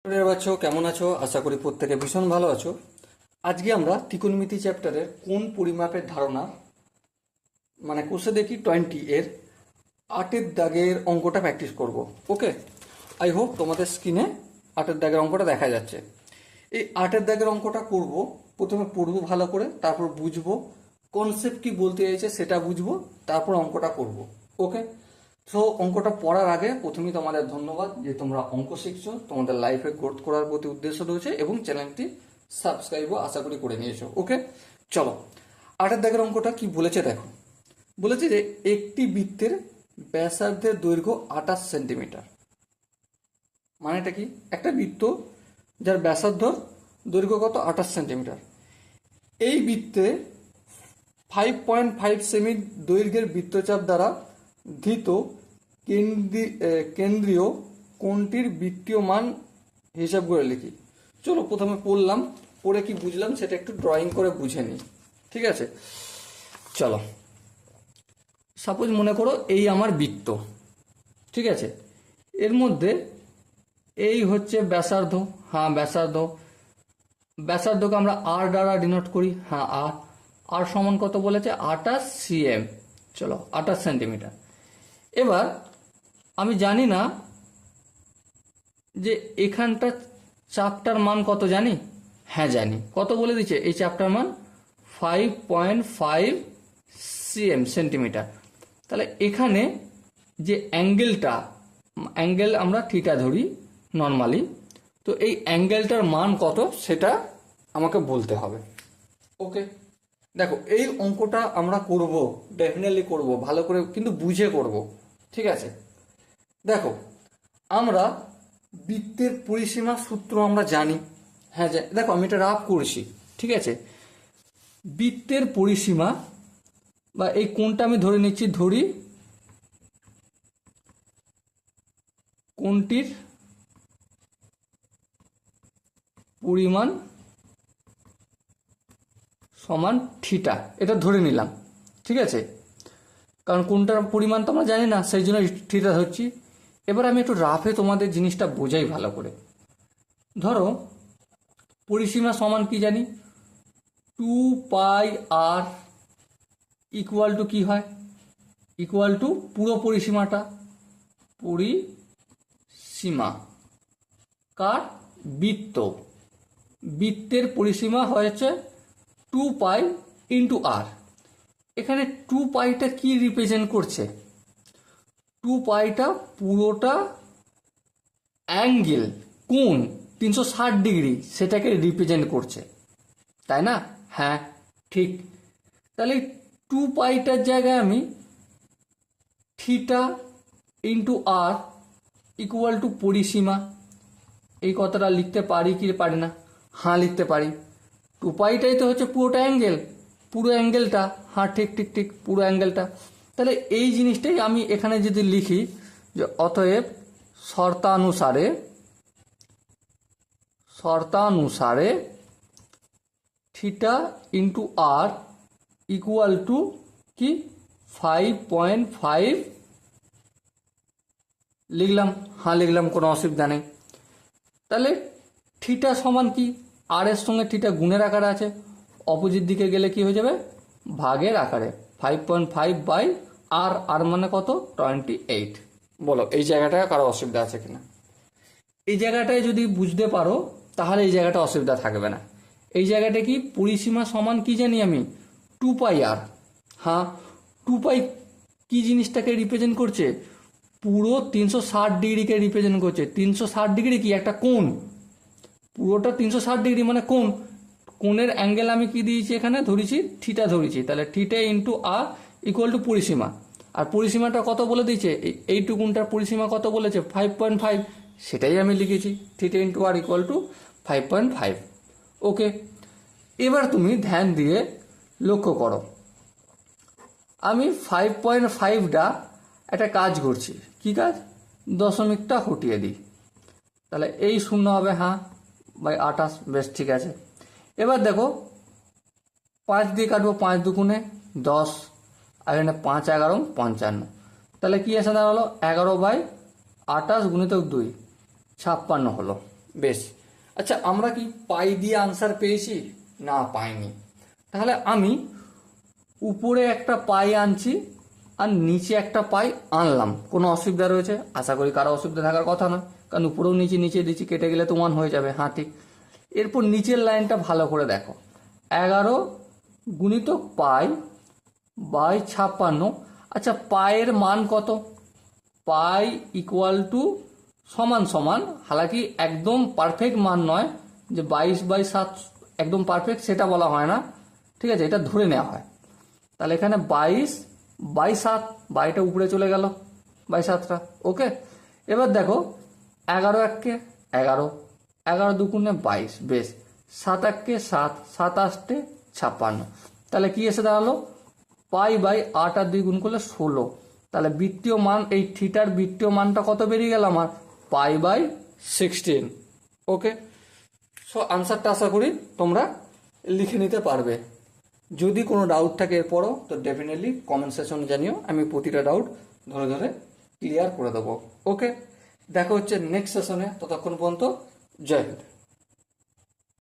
আছো কেমন আছো? আশা করি প্রত্যেকে ভীষণ ভালো আছো। আজকে আমরা ত্রিকোণমিতি চ্যাপ্টারের কোন পরিমাপের ধারণা মানে কোষে দেখি 20 এর 8-এর দাগের অঙ্কটা প্র্যাকটিস করব। ওকে, আই হোপ তোমাদের স্ক্রিনে 8-এর দাগের অঙ্কটা দেখা যাচ্ছে। এই 8-এর দাগের অঙ্কটা করব, প্রথমে পড়বো ভালো করে, তারপর বুঝবো কনসেপ্ট কি বলতে চাইছে সেটা বুঝবো, তারপর অঙ্কটা করব। ওকে, তো অঙ্কটা পড়ার আগে প্রথমেই তোমাদের ধন্যবাদ যে তোমরা অঙ্ক শিখছো, তোমাদের লাইফে গ্রোথ করার প্রতি উদ্দেশ্য রয়েছে এবং চ্যানেলটি সাবস্ক্রাইবও আশা করি করে নিয়েছো। ওকে, চলো 8-এর দাগের অঙ্কটা কি বলেছে দেখো। বলেছে যে একটি বৃত্তের ব্যাসার্ধের দৈর্ঘ্য 28 সেন্টিমিটার। মানেটা কি? একটা বৃত্ত যার ব্যাসার্ধ দৈর্ঘ্য কত? 28 সেন্টিমিটার। এই বৃত্তে 5.5 সেমি দৈর্ঘ্যের বৃত্তচাপ দ্বারা ধৃত কেন্দ্রীয় কোণটির বৃত্তীয় মান হিসাব করে লিখি। চলো প্রথমে পড়লাম, পড়ে কি বুঝলাম সেটা একটু ড্রয়িং করে বুঝে নিই। ঠিক আছে, চলো। সাপোজ মনে করো এই আমার বৃত্ত, ঠিক আছে, এর মধ্যে এই হচ্ছে ব্যাসার্ধ। হ্যাঁ, ব্যাসার্ধকে আমরা আর দ্বারা ডিনোট করি। হ্যাঁ, আর সমান কত বলেছে? 28 সিএম। চলো 28 সেন্টিমিটার। এবার আমি জানি না যে এখানটা চাপটার মান কত, জানি? হ্যাঁ জানি। কত বলে দিচ্ছে? এই চাপটার মান 5.5 সিএম সেন্টিমিটার। তাহলে এখানে যে অ্যাঙ্গেল আমরা থিটা ধরি নর্মালি, তো এই অ্যাঙ্গেলটার মান কত সেটা আমাকে বলতে হবে। ওকে, দেখো এই অঙ্কটা আমরা করব, ডেফিনেটলি করব, ভালো করে কিন্তু বুঝে করব। ঠিক আছে, দেখো আমরা বৃত্তের পরিসীমা সূত্র আমরা জানি। হ্যাঁ, দেখো আমি এটা রাফ করছি। ঠিক আছে, বৃত্তের পরিসীমা বা এই কোণটা আমি ধরে নিচ্ছি, ধরি কোণটির পরিমাণ সমান থিটা, এটা ধরে নিলাম। ঠিক আছে, কারণ কোনটার পরিমাণ তো আমরা জানি না, সেই জন্য থিটা ধরছি। এবার আমি একটু রাফে তোমাদের জিনিসটা বোঝাই ভালো করে। ধরো পরিসীমা সমান কি জানি? 2 পাই আর ইকুয়াল টু কি হয়? ইকুয়াল টু পুরো পরিসীমাটা, পরিসীমা কার? বৃত্তের পরিসীমা হয়েছে 2 পাই ইন্টু আর। এখানে 2 পাইটা কি রিপ্রেজেন্ট করছে? 2 পাইটা পুরোটা অ্যাঙ্গেল, কোণ 360 ডিগ্রি, সেটাকে রিপ্রেজেন্ট করছে, তাই না? হ্যাঁ ঠিক। তাহলে 2 পাইটার জায়গায় আমি theta into r equal to পরিসীমা, এই কথাটা লিখতে পারি কি পারি না? হ্যাঁ লিখতে পারি। 2 পাইটাই তো হচ্ছে পুরোটা অ্যাঙ্গেল, পুরো অ্যাঙ্গেলটা। হ্যাঁ ঠিক ঠিক ঠিক, পুরো অ্যাঙ্গেলটা। তাহলে এই জিনিসটাই আমি এখানে যদি লিখি যে অতএব শর্তানুসারে theta into r equal to কি? 5.5 লিখলাম। হ্যাঁ লিখলাম, কোনো অসুবিধা নেই। তাহলে থিটা সমান কি? আর এর সঙ্গে থিটা গুণের আকারে আছে, অপোজিট দিকে গেলে কি হয়ে যাবে? ভাগের আকারে। 5.5 বাই আর মানে কত? 28। বলো এই জায়গাটায় কারো অসুবিধা আছে কিনা? এই জায়গাটায় যদি বুঝতে পারো তাহলে এই জায়গাটা অসুবিধা থাকবে না। এই জায়গাটা কি? পরিসীমা সমান কি জানি আমি? 2 পাই আর। হ্যাঁ, 2 পাই কি জিনিসটাকে রিপ্রেজেন্ট করছে? পুরো 360 ডিগ্রিকে রিপ্রেজেন্ট করছে। 360 ডিগ্রি কি? একটা কোণ। পুরোটা 360 ডিগ্রি মানে কোণ। কোণের অ্যাঙ্গেল আমি কি দিয়েছি? এখানে ধরেছি থিটা ধরেছি। তাহলে theta into r equal to পরিসীমা। আর পরিসীমাটা কত বলে দিয়েছে? এইটুকুনটার পরিসীমা কত বলেছে? 5.5। সেটাই আমি লিখেছি, theta into r equal to 5.5। Okay, এবার তুমি ধ্যান দিয়ে লক্ষ্য করো, আমি 5.5টা একটা কাজ করছি। কি কাজ? দশমিকটা হটিয়ে দিই, তাহলে এই শূন্য হবে। হ্যাঁ বাই 28। বেশ ঠিক আছে। এবার দেখো 5 দিয়ে কাটবো, 5 দুগুণে 10, আর এখানে 5 11 55। তাহলে কি এসে দাঁড়ালো? 11/28 গুণিতক 2, 56 হলো। বেশ। আচ্ছা, আমরা কি পাই দিয়ে আনসার পেয়েছি? না, পাইনি। তাহলে আমি উপরে একটা পাই আনছি আর নিচে একটা পাই আনলাম, কোনো অসুবিধা রয়েছে? আশা করি কারো অসুবিধা থাকার কথা নয়, কারণ উপরেও নিচে নিচে দিচ্ছি, কেটে গেলে তো 1 হয়ে যাবে। হ্যাঁ, ঠিক। এরপর নিচের লাইনটা ভালো করে দেখো, 11 গুণিতক পাই বাই 56। আচ্ছা, পায়ের মান কত? পাই ইকুয়াল টু সমান সমান, হালাকি একদম পারফেক্ট মান নয়, যে 22/7 একদম পারফেক্ট সেটা বলা হয় না, ঠিক আছে, এটা ধরে নেওয়া হয়। তাহলে এখানে 22/7, বাইটা উপরে চলে গেল, 7/7। ওকে, এবার দেখো 11 এককে 11, 11 দুগুণে 22, বেশ। 7 এককে 7, 7 আষ্টে 56। তাহলে কি এসে দাঁড়ালো? পাই বাই 8 আর 2 গুণ করলে 16। তাহলে বৃত্তীয় মান, এই থিটার বৃত্তীয় মানটা কত বেরিয়ে গেল আমার? Pi by 16। ওকে, সো আনসারটা আশা করি তোমরা লিখে নিতে পারবে। যদি কোনো ডাউট থাকে এরপরও, তো ডেফিনেটলি কমেন্ট সেকশনে জানিও, আমি প্রতিটা ডাউট ধরে ধরে ক্লিয়ার করে দেবো। ওকে, দেখা হচ্ছে নেক্সট সেশনে, ততক্ষণ পর্যন্ত জয় হিন্দ।